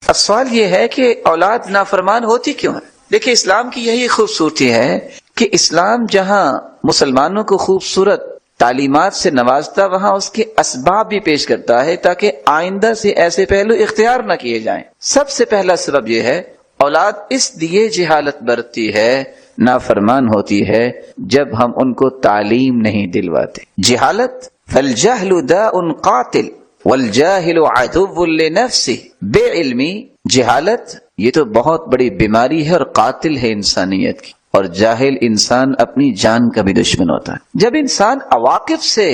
اب سوال یہ ہے کہ اولاد نافرمان ہوتی کیوں ہے؟ دیکھیں اسلام کی یہی خوبصورتی ہے کہ اسلام جہاں مسلمانوں کو خوبصورت تعلیمات سے نوازتا وہاں اس کے اسباب بھی پیش کرتا ہے تاکہ آئندہ سے ایسے پہلو اختیار نہ کیے جائیں۔ سب سے پہلا سبب یہ ہے اولاد اس لیے جہالت برتتی ہے، نافرمان ہوتی ہے، جب ہم ان کو تعلیم نہیں دلواتے۔ جہالت فالجہل داء قاتل والجاہل عدو لنفسہ، بے علمی جہالت یہ تو بہت بڑی بیماری ہے اور قاتل ہے انسانیت کی، اور جاہل انسان اپنی جان کا بھی دشمن ہوتا ہے۔ جب انسان عواقب سے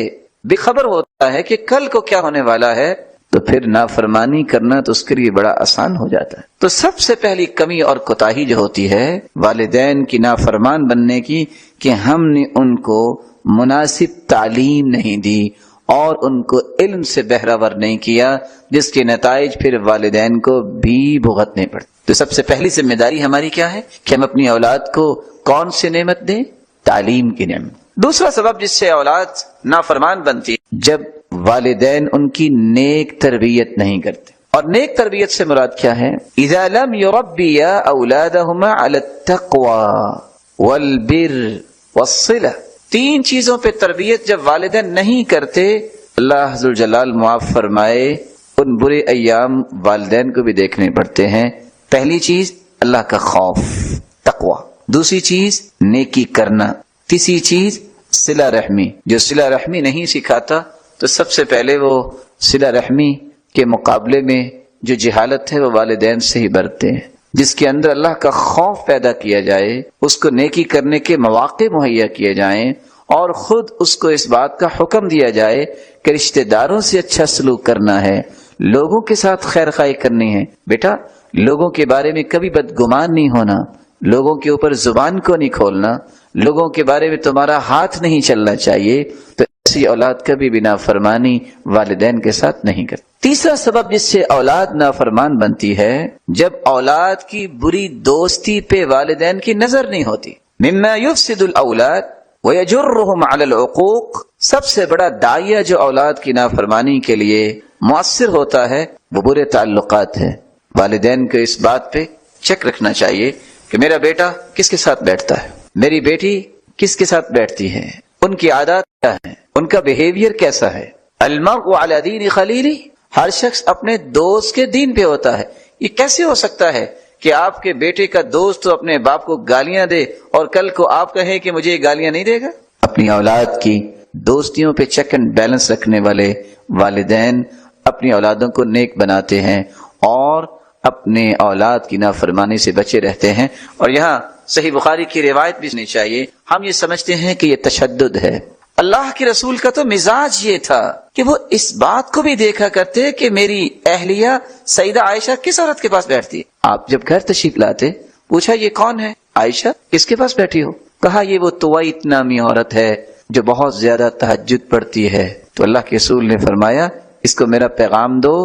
بے خبر ہوتا ہے کہ کل کو کیا ہونے والا ہے تو پھر نافرمانی کرنا تو اس کے لیے بڑا آسان ہو جاتا ہے۔ تو سب سے پہلی کمی اور کوتاہی جو ہوتی ہے والدین کی نافرمان بننے کی کہ ہم نے ان کو مناسب تعلیم نہیں دی اور ان کو علم سے بہرہور نہیں کیا، جس کے نتائج پھر والدین کو بھی بھگتنے پڑتے۔ تو سب سے پہلی ذمہ داری ہماری کیا ہے کہ ہم اپنی اولاد کو کون سی نعمت دیں؟ تعلیم کی نعمت۔ دوسرا سبب جس سے اولاد نافرمان بنتی ہے جب والدین ان کی نیک تربیت نہیں کرتے، اور نیک تربیت سے مراد کیا ہے؟ اذا لم يربيا اولادهما على التقوى والبر والصلة، تین چیزوں پہ تربیت جب والدین نہیں کرتے، اللہ ذو الجلال معاف فرمائے ان برے ایام والدین کو بھی دیکھنے پڑتے ہیں۔ پہلی چیز اللہ کا خوف، تقوی، دوسری چیز نیکی کرنا، تیسری چیز صلہ رحمی۔ جو صلہ رحمی نہیں سکھاتا تو سب سے پہلے وہ صلہ رحمی کے مقابلے میں جو جہالت ہے وہ والدین سے ہی برتے ہیں۔ جس کے اندر اللہ کا خوف پیدا کیا جائے، اس کو نیکی کرنے کے مواقع مہیا کیے جائیں، اور خود اس کو اس بات کا حکم دیا جائے کہ رشتہ داروں سے اچھا سلوک کرنا ہے، لوگوں کے ساتھ خیر خواہی کرنی ہے۔ بیٹا لوگوں کے بارے میں کبھی بدگمان نہیں ہونا، لوگوں کے اوپر زبان کو نہیں کھولنا، لوگوں کے بارے میں تمہارا ہاتھ نہیں چلنا چاہیے۔ تو ایسی اولاد کبھی بھی نافرمانی والدین کے ساتھ نہیں کرتی۔ تیسرا سبب جس سے اولاد نافرمان بنتی ہے جب اولاد کی بری دوستی پہ والدین کی نظر نہیں ہوتی۔ مما یفسد الاولاد ویجرهم علی العقوق، سب سے بڑا داعیہ جو اولاد کی نافرمانی کے لیے مؤثر ہوتا ہے وہ برے تعلقات ہے۔ والدین کو اس بات پہ چیک رکھنا چاہیے کہ میرا بیٹا کس کے ساتھ بیٹھتا ہے، میری بیٹی کس کے ساتھ بیٹھتی ہے، ان کی عادات کیا ہیں، ان کا بیہیویئر کیسا ہے۔ المرء علی دین خلیلہ، ہر شخص اپنے دوست کے دین پہ ہوتا ہے۔ یہ کیسے ہو سکتا ہے کہ آپ کے بیٹے کا دوست تو اپنے باپ کو گالیاں دے اور کل کو آپ کہیں کہ مجھے یہ گالیاں نہیں دے گا؟ اپنی اولاد کی دوستیوں پہ چیک اینڈ بیلنس رکھنے والے والدین اپنی اولادوں کو نیک بناتے ہیں اور اپنے اولاد کی نافرمانی سے بچے رہتے ہیں۔ اور یہاں صحیح بخاری کی روایت بھی سننی چاہیے۔ ہم یہ سمجھتے ہیں کہ یہ تشدد ہے، اللہ کے رسول کا تو مزاج یہ تھا کہ وہ اس بات کو بھی دیکھا کرتے کہ میری اہلیہ سیدہ عائشہ کس عورت کے پاس بیٹھتی ہے۔ آپ جب گھر تشریف لاتے پوچھا یہ کون ہے؟ عائشہ کس کے پاس بیٹھی ہو؟ کہا یہ وہ طویت نامی عورت ہے جو بہت زیادہ تہجد پڑھتی ہے۔ تو اللہ کے رسول نے فرمایا اس کو میرا پیغام دو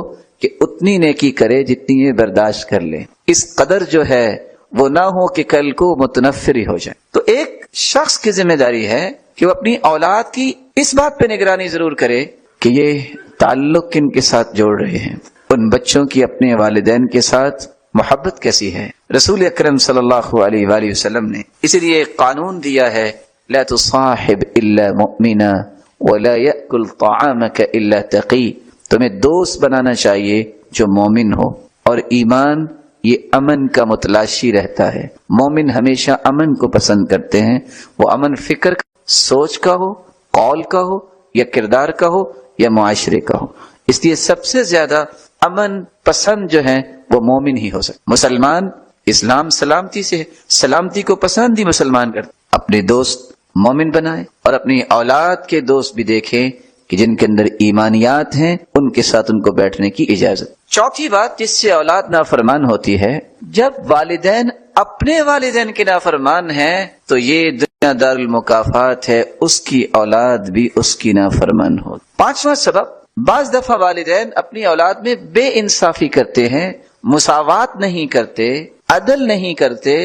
کہ اتنی نیکی کرے جتنی یہ برداشت کر لے، اس قدر جو ہے وہ نہ ہو کہ کل کو متنفر ہی ہو جائے۔ تو ایک شخص کی ذمہ داری ہے کہ وہ اپنی اولاد کی اس بات پہ نگرانی ضرور کرے کہ یہ تعلق کن کے ساتھ جوڑ رہے ہیں، ان بچوں کی اپنے والدین کے ساتھ محبت کیسی ہے۔ رسول اکرم صلی اللہ علیہ وآلہ وسلم نے اسی لیے ایک قانون دیا ہے، لا تصاحب الا مؤمنا ولا يأكل طعامك الا تقی، تمہیں دوست بنانا چاہیے جو مومن ہو، اور ایمان یہ امن کا متلاشی رہتا ہے۔ مومن ہمیشہ امن کو پسند کرتے ہیں، وہ امن فکر کا، سوچ کا ہو، قول کا ہو، یا کردار کا ہو، یا معاشرے کا ہو۔ اس لیے سب سے زیادہ امن پسند جو ہیں وہ مومن ہی ہو سکتے۔ مسلمان، اسلام سلامتی سے ہے، سلامتی کو پسند ہی مسلمان کرتے۔ اپنے دوست مومن بنائیں اور اپنی اولاد کے دوست بھی دیکھیں کہ جن کے اندر ایمانیات ہیں ان کے ساتھ ان کو بیٹھنے کی اجازت۔ چوتھی بات جس سے اولاد نافرمان ہوتی ہے جب والدین اپنے والدین کے نافرمان ہیں تو یہ دنیا دار المکافات ہے، اس کی اولاد بھی اس کی نافرمان ہو۔ پانچواں سبب، بعض دفعہ والدین اپنی اولاد میں بے انصافی کرتے ہیں، مساوات نہیں کرتے، عدل نہیں کرتے،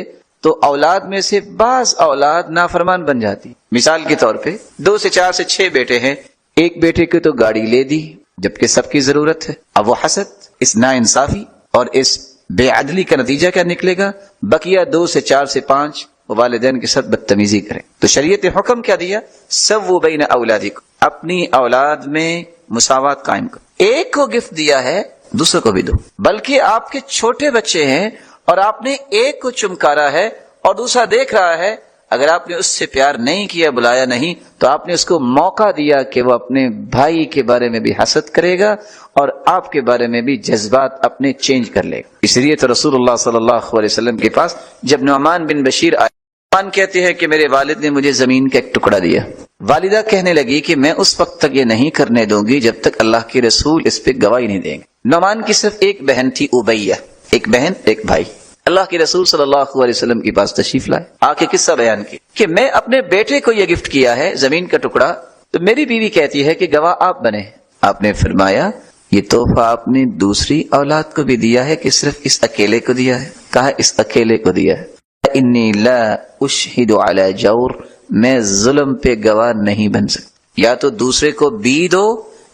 تو اولاد میں سے بعض اولاد نافرمان بن جاتی۔ مثال کے طور پہ 2 سے 4 سے 6 بیٹے ہیں، ایک بیٹے کو تو گاڑی لے دی جبکہ سب کی ضرورت ہے، اب وہ حسد، اس نا انصافی اور اس بے عدلی کا نتیجہ کیا نکلے گا؟ بقیہ 2 سے 4 سے 5 والدین کے ساتھ بدتمیزی کریں. تو شریعت نے حکم کیا دیا؟ سووا بین اولادکم، اپنی اولاد میں مساوات قائم کرو. ایک کو گفٹ دیا ہے دوسرے کو بھی دو. بلکہ آپ کے چھوٹے بچے ہیں اور آپ نے ایک کو چمکارا ہے اور دوسرا دیکھ رہا ہے، اگر آپ نے اس سے پیار نہیں کیا، بلایا نہیں، تو آپ نے اس کو موقع دیا کہ وہ اپنے بھائی کے بارے میں بھی حسد کرے گا اور آپ کے بارے میں بھی جذبات اپنے چینج کر لے گا. اس لیے تو رسول اللہ صلی اللہ علیہ وسلم کے پاس جب نعمان بن بشیر آئے، نعمان کہتے ہیں کہ میرے والد نے مجھے زمین کا ایک ٹکڑا دیا. والدہ کہنے لگی کہ میں اس وقت تک یہ نہیں کرنے دوں گی جب تک اللہ کے رسول اس پہ گواہی نہیں دیں گے. نعمان کی صرف ایک بہن تھی، ابیہ، ایک بہن ایک بھائی. اللہ کے رسول صلی اللہ علیہ وسلم کے پاس تشریف لائے، آ کے قصہ بیان کی کہ میں اپنے بیٹے کو یہ گفٹ کیا ہے زمین کا ٹکڑا، تو میری بیوی کہتی ہے کہ گواہ آپ بنے. آپ نے فرمایا یہ تحفہ آپ نے دوسری اولاد کو بھی دیا ہے کہ صرف اس اکیلے کو دیا ہے؟ کہا اس اکیلے کو دیا ہے. انی لا اشہد علی جور، میں ظلم پہ گواہ نہیں بن سکتا. یا تو دوسرے کو بھی دو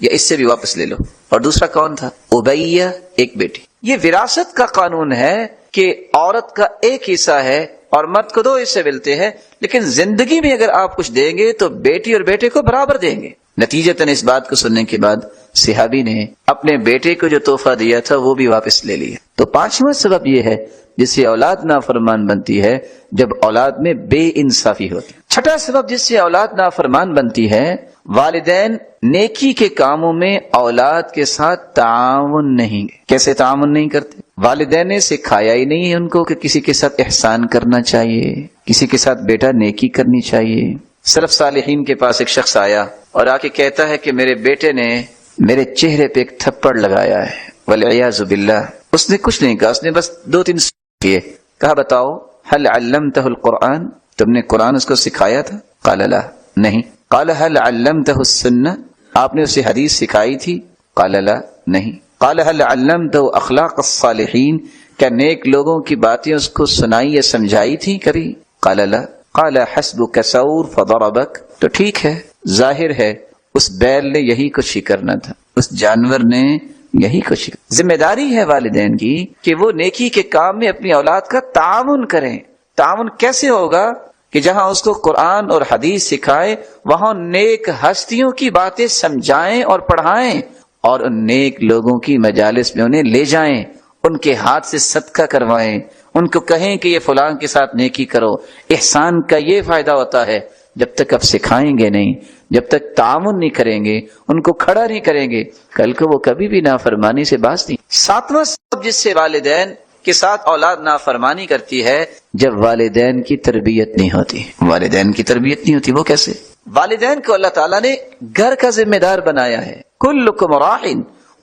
یا اس سے بھی واپس لے لو. اور دوسرا کون تھا؟ ابیہ، ایک بیٹی. یہ وراثت کا قانون ہے کہ عورت کا ایک حصہ ہے اور مرد کو 2 حصے ملتے ہیں، لیکن زندگی میں اگر آپ کچھ دیں گے تو بیٹی اور بیٹے کو برابر دیں گے. نتیجتاً اس بات کو سننے کے بعد صحابی نے اپنے بیٹے کو جو تحفہ دیا تھا وہ بھی واپس لے لیا. تو 5واں سبب یہ ہے جس سے اولاد نافرمان بنتی ہے، جب اولاد میں بے انصافی ہوتی. 6واں سبب جس سے اولاد نافرمان بنتی ہے، والدین نیکی کے کاموں میں اولاد کے ساتھ تعاون نہیں. کیسے تعاون نہیں کرتے؟ والدین نے سکھایا ہی نہیں ہے ان کو کہ کسی کے ساتھ احسان کرنا چاہیے، کسی کے ساتھ بیٹا نیکی کرنی چاہیے. سلف صالحین کے پاس ایک شخص آیا اور آ کے کہتا ہے کہ میرے بیٹے نے میرے چہرے پہ ایک تھپڑ لگایا ہے، والعیاذ باللہ. اس نے کچھ نہیں کہا، اس نے بس 2-3 کیے. کہا بتاؤ هل علمته القرآن، تم نے قرآن اس کو سکھایا تھا؟ قال لا، نہیں. قال هل علمته السنہ، آپ نے اسے حدیث سکھائی تھی؟ قال لا، نہیں. قال هل علمته اخلاق الصالحین، کیا نیک لوگوں کی باتیں اس کو سنائی یا سمجھائی تھی کبھی؟ قال لا. قال حسبك ثور فضربك، تو ٹھیک ہے، ظاہر ہے اس بیل نے یہی کچھ ہی کرنا تھا، اس جانور نے یہی کچھ. ذمہ داری ہے والدین کی کہ وہ نیکی کے کام میں اپنی اولاد کا تعاون کریں. تعاون کیسے ہوگا؟ کہ جہاں اس کو قرآن اور حدیث سکھائے وہاں نیک ہستیوں کی باتیں سمجھائیں اور پڑھائیں، اور ان نیک لوگوں کی مجالس میں انہیں لے جائیں، ان کے ہاتھ سے صدقہ کروائیں، ان کو کہیں کہ یہ فلاں کے ساتھ نیکی کرو. احسان کا یہ فائدہ ہوتا ہے، جب تک آپ سکھائیں گے نہیں، جب تک تعاون نہیں کریں گے، ان کو کھڑا نہیں کریں گے، کل کو وہ کبھی بھی نافرمانی سے باز نہیں. 7واں سبب جس سے والدین کے ساتھ اولاد نافرمانی کرتی ہے، جب والدین کی تربیت نہیں ہوتی. والدین کی تربیت نہیں ہوتی، وہ کیسے؟ والدین کو اللہ تعالیٰ نے گھر کا ذمہ دار بنایا ہے. کلکم راع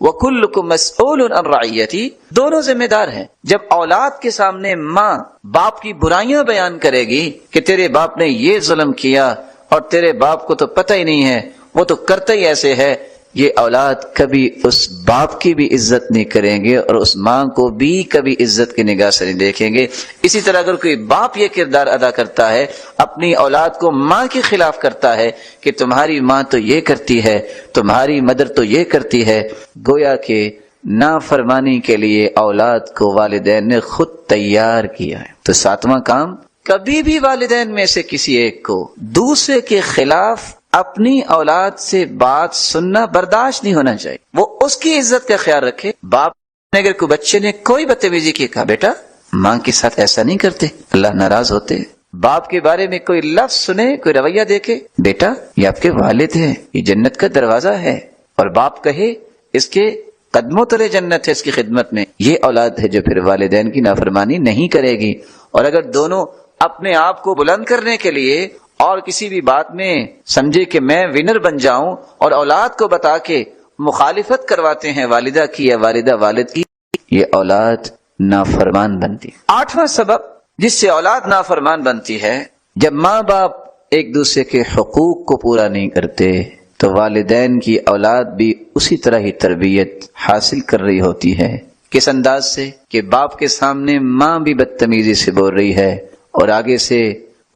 وکلکم مسئول عن رعیتی، دونوں ذمہ دار ہیں. جب اولاد کے سامنے ماں باپ کی برائیاں بیان کرے گی کہ تیرے باپ نے یہ ظلم کیا اور تیرے باپ کو تو پتہ ہی نہیں ہے، وہ تو کرتا ہی ایسے ہے، یہ اولاد کبھی اس باپ کی بھی عزت نہیں کریں گے اور اس ماں کو بھی کبھی عزت کی نگاہ سے نہیں دیکھیں گے. اسی طرح اگر کوئی باپ یہ کردار ادا کرتا ہے، اپنی اولاد کو ماں کے خلاف کرتا ہے کہ تمہاری ماں تو یہ کرتی ہے، تمہاری مدر تو یہ کرتی ہے، گویا کہ نافرمانی کے لیے اولاد کو والدین نے خود تیار کیا ہے. تو 7واں کام، کبھی بھی والدین میں سے کسی ایک کو دوسرے کے خلاف اپنی اولاد سے بات سننا برداشت نہیں ہونا چاہیے. وہ اس کی عزت کا خیال رکھے. باپ نے اگر کوئی بچے نے کوئی بدتمیزی کی، کہا بیٹا ماں کے ساتھ ایسا نہیں کرتے، اللہ ناراض ہوتے. باپ کے بارے میں کوئی لفظ سنے، کوئی رویہ دیکھے، بیٹا یہ آپ کے والد ہیں، یہ جنت کا دروازہ ہے، اور باپ کہے اس کے قدموں تلے جنت ہے، اس کی خدمت میں. یہ اولاد ہے جو پھر والدین کی نافرمانی نہیں کرے گی. اور اگر دونوں اپنے آپ کو بلند کرنے کے لیے اور کسی بھی بات میں سمجھے کہ میں ونر بن جاؤں اور اولاد کو بتا کے مخالفت کرواتے ہیں والدہ کی یا والدہ والد کی، یہ اولاد نافرمان بنتی. 8واں سبب جس سے اولاد نافرمان بنتی ہے، جب ماں باپ ایک دوسرے کے حقوق کو پورا نہیں کرتے تو والدین کی اولاد بھی اسی طرح ہی تربیت حاصل کر رہی ہوتی ہے. کس انداز سے؟ کہ باپ کے سامنے ماں بھی بدتمیزی سے بول رہی ہے اور آگے سے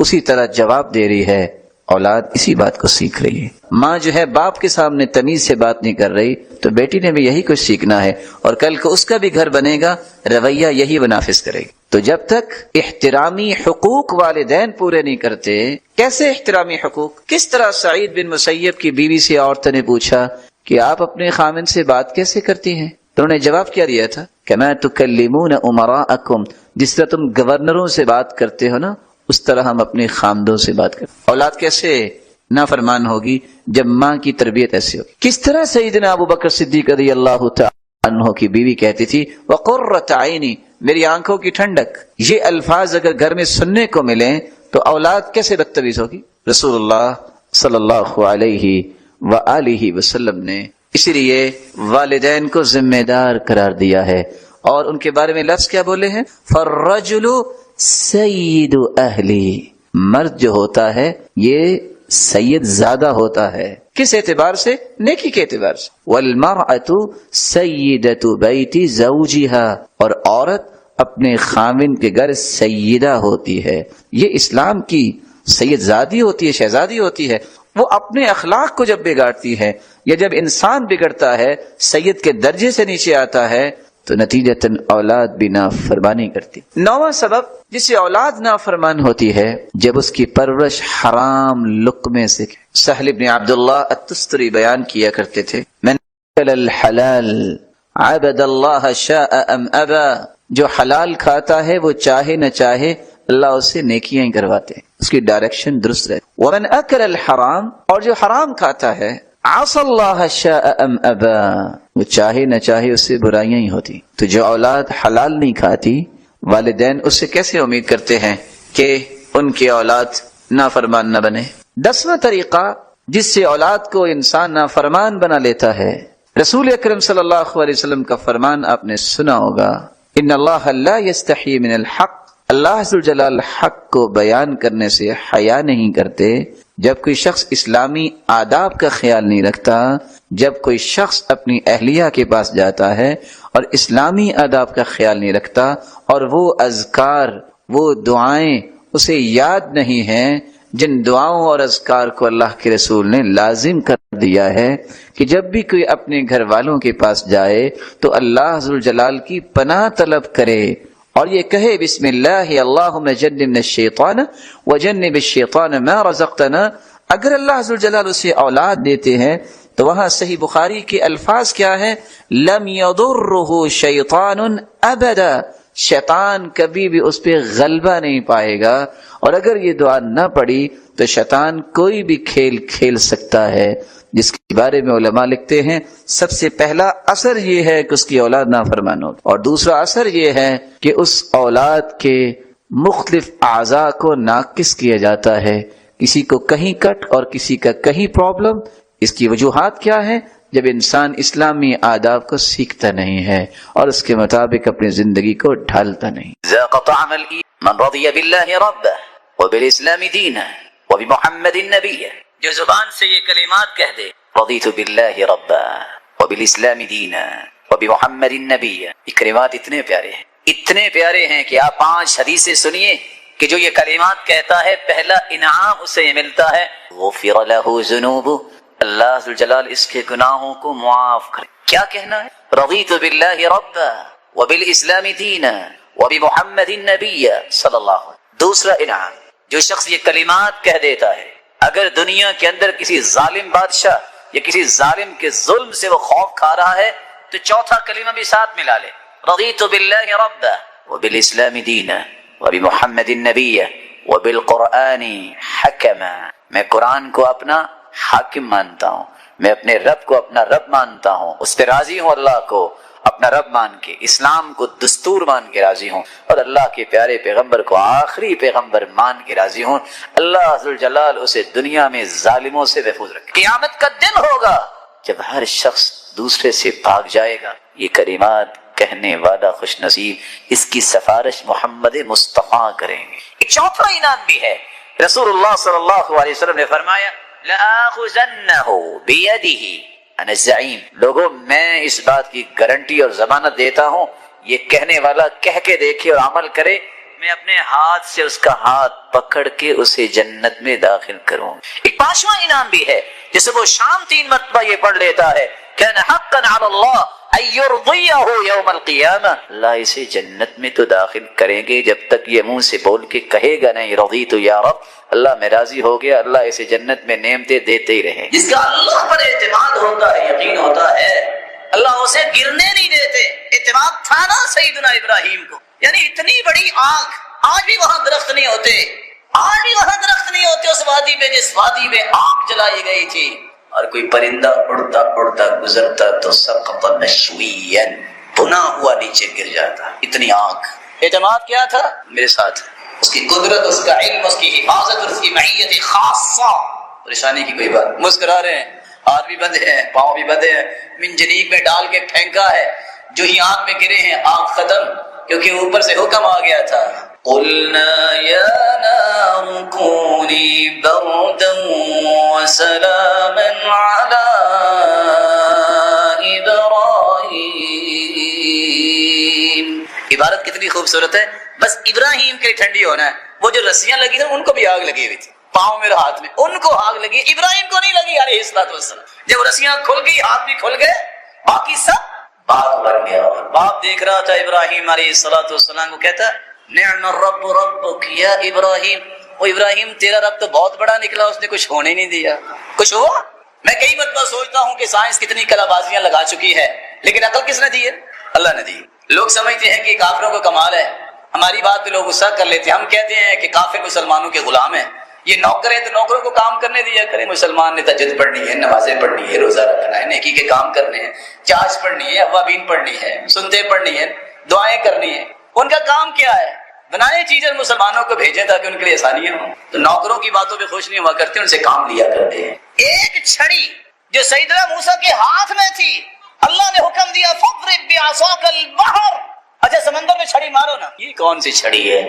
اسی طرح جواب دے رہی ہے، اولاد اسی بات کو سیکھ رہی ہے۔ ماں جو ہے باپ کے سامنے تمیز سے بات نہیں کر رہی تو بیٹی نے بھی یہی کچھ سیکھنا ہے، اور کل کو اس کا بھی گھر بنے گا، رویہ یہی وہ نافذ کرے گی۔ تو جب تک احترامی حقوق والدین پورے نہیں کرتے، کیسے احترامی حقوق؟ کس طرح سعید بن مسیب کی بیوی سے عورتوں نے پوچھا کہ آپ اپنے خامن سے بات کیسے کرتی ہیں؟ تو انہوں نے جواب کیا دیا تھا؟ کما تکلمون امراءکم، جس طرح تم گورنروں سے بات کرتے ہو نا، اس طرح ہم اپنے خامدوں سے بات کرتے۔ اولاد کیسے نافرمان ہوگی جب ماں کی تربیت ایسی ہوگی؟ کس طرح سیدنا ابو بکر صدیق رضی اللہ تعالی عنہ کی بیوی کہتی تھی وقرۃ عینی، میری آنکھوں کی ٹھنڈک۔ یہ الفاظ اگر گھر میں سننے کو ملیں تو اولاد کیسے بدتمیز ہوگی؟ رسول اللہ صلی اللہ علیہ وآلہ وسلم نے اسی لیے والدین کو ذمہ دار قرار دیا ہے، اور ان کے بارے میں لفظ کیا بولے ہیں؟ فالرجل سید اہلی، مرد جو ہوتا ہے یہ سید زیادہ ہوتا ہے۔ کس اعتبار سے؟ نیکی کے اعتبار سے۔ والمرأة سیدۃ بیت زوجها، اور عورت اپنے خاوند کے گھر سیدہ ہوتی ہے۔ یہ اسلام کی سید زادی ہوتی ہے، شہزادی ہوتی ہے۔ وہ اپنے اخلاق کو جب بگاڑتی ہے، یا جب انسان بگڑتا ہے، سید کے درجے سے نیچے آتا ہے، تو نتیجتاً اولاد بھی نافرمانی کرتی۔ نواں سبب جس سے اولاد نافرمان ہوتی ہے، جب اس کی پرورش حرام لقمے سے۔ سہل بن عبداللہ التستری بیان کیا کرتے تھے، من اکل الحلال عبد اللہ شاء ام ابا، جو حلال کھاتا ہے وہ چاہے نہ چاہے اللہ اسے نیکیاں ہی کرواتے ہیں، اس کی ڈائریکشن درست رہتی۔ ومن اکل الحرام، اور جو حرام کھاتا ہے، عصى اللہ شاء ام ابا، وہ چاہے نہ چاہے اس سے برائیاں ہی ہوتی۔ تو جو اولاد حلال نہیں کھاتی، والدین اس سے کیسے امید کرتے ہیں کہ ان کی اولاد نافرمان نہ بنے؟ 10واں طریقہ جس سے اولاد کو انسان نافرمان بنا لیتا ہے، رسول اکرم صلی اللہ علیہ وسلم کا فرمان آپ نے سنا ہوگا، ان اللہ لا یستحی من الحق، اللہ ذو الجلال حق کو بیان کرنے سے حیا نہیں کرتے۔ جب کوئی شخص اسلامی آداب کا خیال نہیں رکھتا، جب کوئی شخص اپنی اہلیہ کے پاس جاتا ہے اور اسلامی آداب کا خیال نہیں رکھتا، اور وہ اذکار، وہ دعائیں اسے یاد نہیں ہیں جن دعاؤں اور اذکار کو اللہ کے رسول نے لازم کر دیا ہے کہ جب بھی کوئی اپنے گھر والوں کے پاس جائے تو اللہ ذو الجلال کی پناہ طلب کرے، اور یہ کہے بسم اللہ اللہم جنبنا الشیطان وجنب الشیطان ما رزقتنا۔ اگر اللہ ذو الجلال اسے اولاد دیتے ہیں تو وہاں صحیح بخاری کے الفاظ کیا ہیں؟ لم یضرہ شیطان ابدا، شیطان کبھی بھی اس پہ غلبہ نہیں پائے گا۔ اور اگر یہ دعا نہ پڑی تو شیطان کوئی بھی کھیل کھیل سکتا ہے، جس کے بارے میں علماء لکھتے ہیں سب سے پہلا اثر یہ ہے کہ اس کی اولاد نافرمان ہو، اور دوسرا اثر یہ ہے کہ اس اولاد کے مختلف اعضاء کو ناقص کیا جاتا ہے، کسی کو کہیں کٹ اور کسی کا کہیں پرابلم۔ اس کی وجوہات کیا ہیں؟ جب انسان اسلامی آداب کو سیکھتا نہیں ہے اور اس کے مطابق اپنی زندگی کو ڈھالتا نہیں۔ ذاق طعم الایمان من رضی باللہ ربہ وبالاسلام دینا وبمحمد نبیہ، جو زبان سے یہ کلمات کہہ دے، رضیت باللہ ربا وبالاسلام دینا وبمحمد نبیہ، یہ کلمات اتنے پیارے ہیں، اتنے پیارے ہیں کہ آپ 5 حدیثیں سنیے کہ جو یہ کلمات کہتا ہے پہلا انعام اسے یہ ملتا ہے، غفر لہ ذنوبہ، اللہ ذو الجلال اس کے گناہوں کو معاف کرے۔ کیا کہنا ہے؟ رضیت باللہ ربا وبالاسلام دینا وبمحمد نبیہ صلی اللہ علیہ وسلم۔ دوسرا انعام، جو شخص یہ کلمات کہہ دیتا ہے، اگر دنیا کے اندر کسی ظالم بادشاہ یا کسی ظالم کے ظلم سے وہ خوف کھا رہا ہے تو چوتھا کلمہ بھی ساتھ ملا لے، رضیت باللہ ربا وبالاسلام دینا وبمحمد نبیہ وبالقرآن حکما، میں قرآن کو اپنا حاکم مانتا ہوں، میں اپنے رب کو اپنا رب مانتا ہوں، اس پہ راضی ہوں، اللہ کو اپنا رب مان کے، اسلام کو دستور مان کے راضی ہوں، اور اللہ کے پیارے پیغمبر کو آخری پیغمبر مان کے راضی ہوں۔ اللہ ذوالجلال اسے دنیا میں ظالموں سے محفوظ رکھے۔ قیامت کا دن ہوگا جب ہر شخص دوسرے سے بھاگ جائے گا، یہ کلمات کہنے والا خوش نصیب، اس کی سفارش محمد مصطفیٰ کریں گے۔ ایک چوتھا انعام بھی ہے، رسول اللہ صلی اللہ علیہ وسلم نے فرمایا لآخذنہ بیدہ انا الزعیم، لوگوں میں اس بات کی گارنٹی اور ضمانت دیتا ہوں، یہ کہنے والا کہہ کے دیکھے اور عمل کرے میں اپنے ہاتھ سے اس کا ہاتھ پکڑ کے اسے جنت میں داخل کروں. ایک پانچواں انعام بھی ہے جسے وہ شام 3 مرتبہ یہ پڑھ لیتا ہے کان حقا علی اللہ ان یرضیہ یوم القیامہ. اللہ اسے جنت میں تو داخل کریں گے جب تک یہ منہ سے بول کے کہے گا نہیں رضیت یا رب، اللہ میں راضی ہو گیا، اللہ اسے جنت میں نعمتیں دیتے ہی رہیں. جس کا اللہ پر اعتماد ہوتا ہے، یقین ہوتا ہے، اللہ اسے گرنے نہیں دیتے. اعتماد تھا نا سیدنا ابراہیم کو، یعنی اتنی بڑی آنکھ، آج بھی وہاں درخت نہیں ہوتے، آج بھی وہاں درخت نہیں ہوتے اس وادی میں جس وادی میں آگ جلائی گئی تھی، اور کوئی پرندہ اڑتا اڑتا گزرتا تو سقط مشویا، بنا ہوا نیچے گر جاتا. اتنی آنکھ. اعتماد کیا تھا؟ میرے ساتھ اس کی قدرت، اس کا علم، اس کی حفاظت، اس کی معیت خاصہ. پریشانی کی کوئی بات. مسکرا رہے ہیں، ہاتھ بھی بندھے ہیں، پاؤں بھی بندھے ہیں، منجنیق میں ڈال کے پھینکا ہے، جو ہی آنکھ میں گرے ہیں آنکھ ختم، کیونکہ اوپر سے حکم آ گیا تھا. قلنا یا نار کونی بردا وسلاما علی ابراہیم. عبارت کتنی خوبصورت ہے. بس ابراہیم کے لیے ٹھنڈی ہونا ہے. وہ جو رسیاں لگی تھیں ان کو بھی آگ لگی ہوئی تھی، پاؤں میں ہاتھ میں، ان کو آگ لگی، ابراہیم کو نہیں لگی علیہ الصلوۃ والسلام. جب رسیاں کھل گئی، ہاتھ بھی کھل گئے، باقی سب باغ بن گیا. اور باپ دیکھ رہا تھا ابراہیم علیہ الصلوۃ والسلام کو، کہتا نعم الرب ربک یا ابراہیم. وہ ابراہیم تیرا رب تو بہت بڑا نکلا، اس نے کچھ ہونے نہیں دیا. کچھ ہوا؟ میں کئی مرتبہ سوچتا ہوں کہ سائنس کتنی کلا بازیاں لگا چکی ہے، لیکن عقل کس نے دی ہے؟ اللہ نے دی. لوگ سمجھتے ہیں کہ کافروں کا کمال ہے، ہماری بات پہ لوگ غصہ کر لیتے ہیں. ہم کہتے ہیں کہ کافر مسلمانوں کے غلام ہیں، یہ نوکر ہیں تو نوکروں کو کام کرنے دیا کریں. مسلمان نے تہجد پڑھنی ہے، نمازیں پڑھنی ہے، روزہ رکھنا ہے، نیکی کے کام کرنے ہیں، چاش پڑھنی ہے، اوابین پڑھنی ہے، سنتے پڑھنی ہے، دعائیں کرنی ہے. ان کا کام کیا ہے؟ بنائے چیزیں مسلمانوں کو بھیجیں تاکہ ان کے لیے آسانیاں ہوں. تو نوکروں کی باتوں پہ خوش نہیں ہوا کرتے، ان سے کام لیا کرتے ہیں. ایک چھڑی جو سیدنا موسیٰ کے ہاتھ میں تھی، اللہ نے حکم دیا فاضرب بعصاک البحر. اچھا سمندر میں چھڑی مارو نا. یہ کون سی چھڑی ہے؟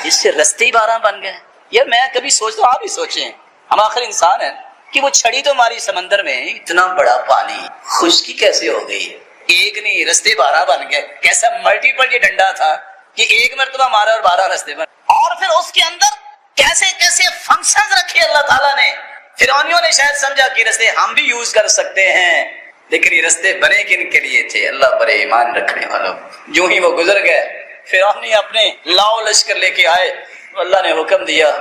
اس سے رستے 12 بن گئے. یار میں کبھی سوچتا ہوں، آپ بھی سوچیں، ہم آخر انسان ہیں، کہ وہ چھڑی تو ماری سمندر میں، اتنا بڑا پانی، خشکی کیسے ہو گئی؟ ایک نہیں، رستے 12 بن گئے. کیسا ملٹیپل یہ ڈنڈا تھا کہ ایک مرتبہ مارا اور 12 رستے بن. اور پھر اس کے اندر کیسے کیسے فنکشنز رکھے اللہ تعالیٰ نے. فرعونیوں نے شاید سمجھا کہ رستے ہم بھی یوز کر سکتے ہیں، لیکن یہ رستے بنے کن کے لیے تھے؟ اللہ پر ایمان رکھنے والوں. جو ہی وہ گزر گئے، فرعونی اپنے لاؤ لشکر لے کے آئے، اللہ نے حکم دیا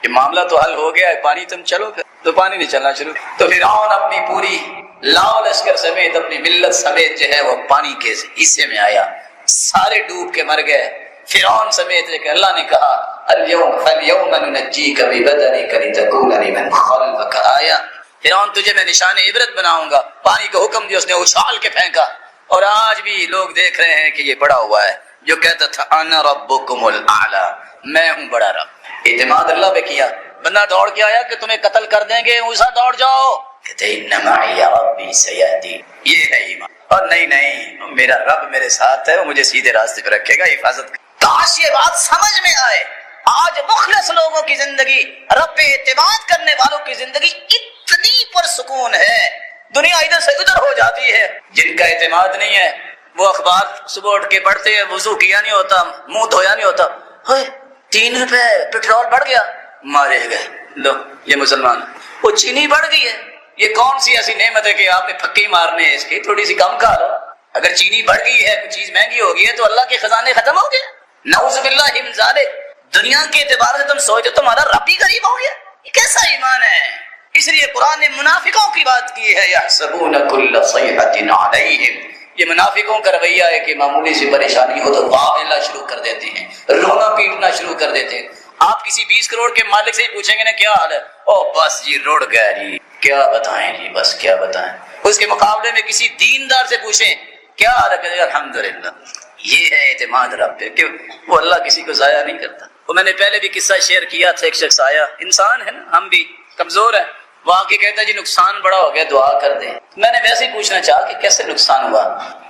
کہ معاملہ تو حل ہو گیا ہے، پانی تم چلو. تو پانی نہیں چلنا شروع. تو فرعون اپنی پوری لاؤ لشکر سمیت، اپنی ملت سمیت جو ہے وہ پانی کے حصے میں آیا، سارے ڈوب کے مر گئے فرعون سمیت. لیکن اللہ نے کہا اليوم ننجيك ببدنك لتكون لمن خلفك آية. فرعون تجھے میں نشان عبرت بناؤں گا. پانی کا حکم دیا، اس نے اچھال کے پھینکا. اور آج بھی لوگ دیکھ رہے ہیں کہ یہ بڑا ہوا ہے جو کہتا تھا انا ربکم الاعلی، میں ہوں بڑا رب. اعتماد اللہ پہ کیا. بندہ دوڑ کے آیا کہ تمہیں قتل کر دیں گے، اسا دوڑ جاؤ، کہتے ان معی ربی سیہدین. یہ ہے ایمان. اور نہیں، میرا رب میرے ساتھ ہے، وہ مجھے سیدھے راستے پہ رکھے گا، حفاظت کرے. کاش یہ بات سمجھ میں آئے. آج مخلص لوگوں کی زندگی، رب پہ اعتماد کرنے والوں کی زندگی اتنی پرسکون ہے، دنیا ادھر سے ادھر ہو جاتی ہے. جن کا اعتماد نہیں ہے وہ اخبار صبح اٹھ کے پڑھتے ہیں، وضو کیا نہیں ہوتا، منہ دھویا نہیں ہوتا، 3 روپے پیٹرول بڑھ گیا، مارے گئے. لو یہ مسلمان. وہ چینی بڑھ گئی ہے، یہ کون سی ایسی نعمت ہے کہ آپ نے پھکی مارنے ہیں، اس کی تھوڑی سی کم کھا لو. اگر چینی بڑھ گئی ہے، کوئی چیز مہنگی ہو گئی ہے تو اللہ کے خزانے ختم ہو گئے. نعوذ باللہ من ذالک. دنیا کے اعتبار سے تم سوچو تمہارا رب ہی غریب ہو گیا. یہ کیسا ایمان ہے؟ اس لیے قرآن نے منافقوں کی بات کی ہے، یحسبون کل صیحۃ علیہم. یہ منافقوں کا رویہ ہے کہ معمولی سی پریشانی ہو تو واویلا شروع کر دیتے ہیں، رونا پیٹنا شروع کر دیتے ہیں. آپ کسی 20 کروڑ کے مالک سے ہی پوچھیں گے نا کیا حال ہے، او بس جی رڑ گیا جی، کیا بتائیں جی، بس کیا بتائیں. اس کے مقابلے میں کسی دیندار سے پوچھیں کیا حال ہے، کہے گا الحمدللہ. یہ ہے اعتماد رب پہ کہ وہ اللہ کسی کو ضائع نہیں کرتا. وہ میں نے پہلے بھی قصہ شیئر کیا تھا. ایک شخص آیا، انسان ہے نا، ہم بھی کمزور ہیں، وہ آ کے کہتا ہے جی نقصان بڑا ہو گیا، دعا کر دیں. میں نے ویسے ہی پوچھنا چاہا کہ کیسے نقصان ہوا.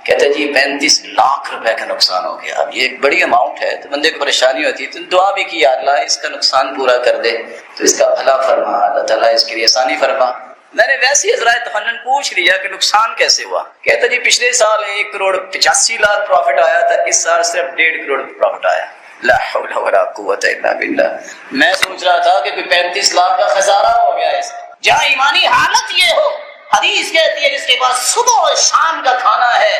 کہتا ہے جی 35 لاکھ روپے کا نقصان ہو گیا. اب یہ ایک بڑی اماؤنٹ ہے تو بندے کو پریشانی ہوتی ہے، تو دعا بھی کی اللہ اس کا نقصان پورا کر دے، تو اس کا بھلا فرما، اللہ تعالیٰ اس کے لیے آسانی فرما. میں نے ویسے ہی ذرائع تفنن پوچھ لیا کہ نقصان کیسے ہوا. کہتا جی پچھلے سال 1 کروڑ 85 لاکھ پروفٹ آیا تھا، اس سال صرف 1.5 کروڑ پروفٹ آیا. لا حول ولا قوت الا باللہ. میں سوچ رہا تھا کہ کوئی 35 لاکھ کا خسارہ ہو گیا ہے. جہاں ایمانی حالت یہ ہو، حدیث کہتی ہے جس کے پاس صبح اور شام کا کھانا ہے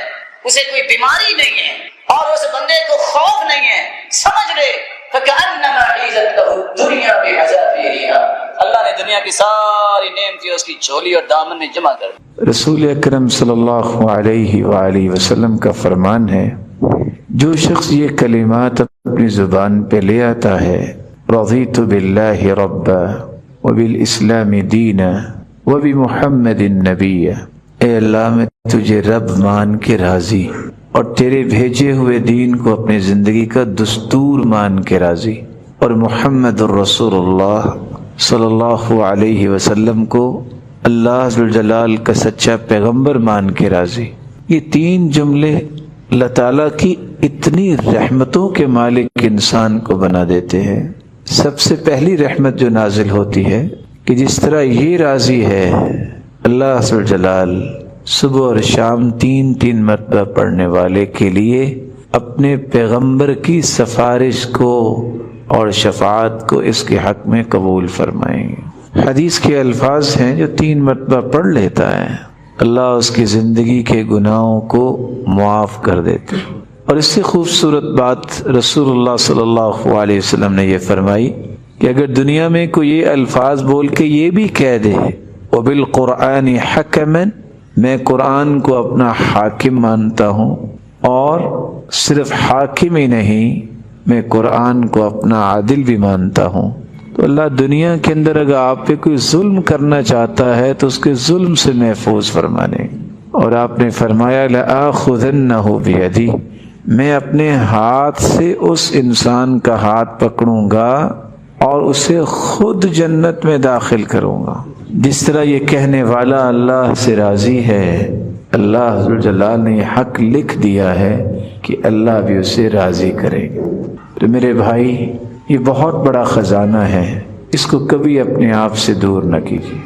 اسے کوئی بیماری نہیں ہے اور اس بندے کو خوف نہیں ہے، سمجھ لے فَكَأَنَّمَا عِيزَتْ لَهُ الدُّنْيَا بِحَذَافِيرِهَا، اللہ نے دنیا کی ساری نعمتیں اس کی جھولی اور دامن میں جمع کر دی. رسول اکرم صلی اللہ علیہ وآلہ وسلم کا فرمان ہے، جو شخص یہ کلمات اپنی زبان پہ لے آتا ہے، رضیت باللہ ربا وبالاسلام دینا وبمحمد نبیا، اے اللہ میں تجھے رب مان کے راضی اور تیرے بھیجے ہوئے دین کو اپنی زندگی کا دستور مان کے راضی، اور محمد الرسول اللہ صلی اللہ علیہ وسلم کو اللہ ذوالجلال کا سچا پیغمبر مان کے راضی. یہ 3 جملے اللہ تعالیٰ کی اتنی رحمتوں کے مالک انسان کو بنا دیتے ہیں. سب سے پہلی رحمت جو نازل ہوتی ہے کہ جس طرح یہ راضی ہے، اللہ ذوالجلال صبح اور شام 3 مرتبہ پڑھنے والے کے لیے اپنے پیغمبر کی سفارش کو اور شفاعت کو اس کے حق میں قبول فرمائیں. حدیث کے الفاظ ہیں جو 3 مرتبہ پڑھ لیتا ہے اللہ اس کی زندگی کے گناہوں کو معاف کر دیتے. اور اس سے خوبصورت بات رسول اللہ صلی اللہ علیہ وسلم نے یہ فرمائی کہ اگر دنیا میں کوئی یہ الفاظ بول کے یہ بھی کہہ دے وَبِالْقُرْآنِ حَكَمًا، میں قرآن کو اپنا حاکم مانتا ہوں، اور صرف حاکم ہی نہیں میں قرآن کو اپنا عادل بھی مانتا ہوں، تو اللہ دنیا کے اندر اگر آپ پہ کوئی ظلم کرنا چاہتا ہے تو اس کے ظلم سے محفوظ فرما لیں. اور آپ نے فرمایا لَآخُذَنَّهُ بِيَدِي، میں اپنے ہاتھ سے اس انسان کا ہاتھ پکڑوں گا اور اسے خود جنت میں داخل کروں گا. جس طرح یہ کہنے والا اللہ سے راضی ہے، اللہ ذوالجلال نے یہ حق لکھ دیا ہے کہ اللہ بھی اسے راضی کرے گا. تو میرے بھائی، یہ بہت بڑا خزانہ ہے، اس کو کبھی اپنے آپ سے دور نہ کیجیے.